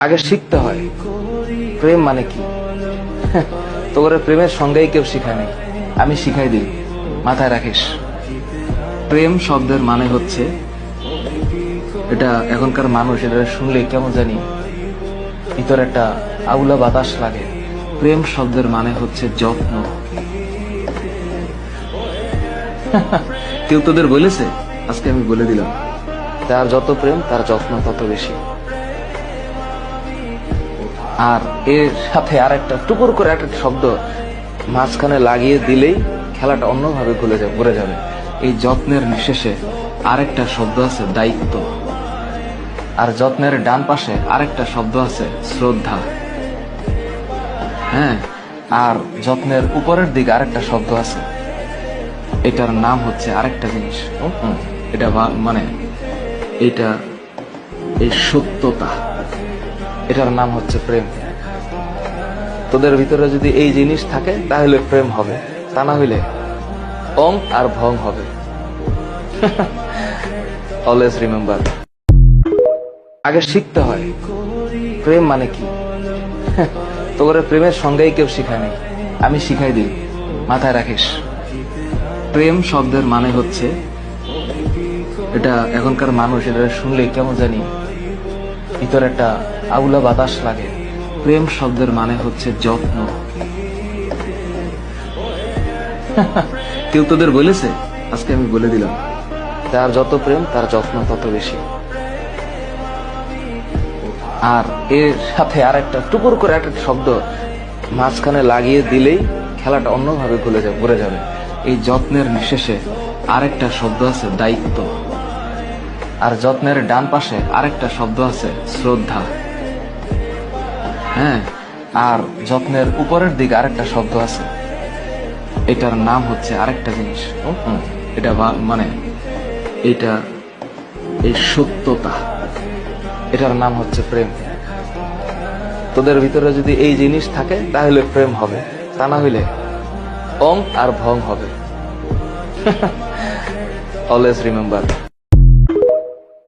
আগে শিখতে হয় প্রেম মানে কি। তোর প্রেমের সঙ্গেই কেউ শিখায়নি, আমি শিখাই দিই, মাথায় রাখিস। প্রেম শব্দের মানে হচ্ছে, এটা এখনকার মানুষ এটা শুনলে কেমন জানি ভিতরে একটা আউলা বাতাস লাগে। প্রেম শব্দের মানে হচ্ছে যত্ন। কেউ তোদের বলেছে? আজকে আমি বলে দিলাম, তার যত প্রেম তার যত্ন তত বেশি। আর এর সাথে আর একটা টুকুর করে একটা শব্দ মাঝখানে লাগিয়ে দিলেই খেলাটা অন্যভাবে ঘুরে যাবে। এই যত্নের শেষে আরেকটা শব্দ আছে দায়িত্ব, আর যত্নের ডান পাশে আরেকটা শব্দ আছে শ্রদ্ধা। হ্যাঁ, আর যত্নের উপরের দিকে আরেকটা শব্দ আছে, এটার নাম হচ্ছে আরেকটা জিনিস। এটা মানে এটা এই সত্যতা, এটার নাম হচ্ছে প্রেম। তোদের ভিতরে যদি এই জিনিস থাকে তাহলে প্রেম হবে, তা না হইলে অং আর ভং হবে। অলওয়েজ রিমেম্বার, আগে শিখতে হয় প্রেম মানে কি। তোর প্রেমের সঙ্গেই কেউ শিখায়নি, আমি শিখাই দিই, মাথায় রাখিস। প্রেম শব্দের মানে হচ্ছে, এটা এখনকার মানুষ এটা শুনলে কেমন জানি ভিতরে একটা আউলা বাতাস লাগে। প্রেম শব্দের মানে হচ্ছে যত্ন। কেউ তোদের বলেছে? আজকে আমি বলে দিলাম, তার যত প্রেম তার যত্ন তত বেশি। আর এর সাথে আর একটা টুকুর করে একটা শব্দ মাঝখানে লাগিয়ে দিলেই খেলাটা অন্যভাবে ঘুরে যাবে। এই যত্নের শেষে আরেকটা শব্দ আছে দায়িত্ব, আর যত্নের ডান পাশে আরেকটা শব্দ আছে শ্রদ্ধা। হ্যাঁ, আর যত্নের উপরের দিকে আরেকটা শব্দ আছে, এটার নাম হচ্ছে আরেকটা জিনিস। এটা মানে এটা এই সত্যতা, এটার নাম হচ্ছে প্রেম। তোদের ভিতরে যদি এই জিনিস থাকে তাহলে প্রেম হবে, তা না হইলে অং আর ভং হবে। Always remember.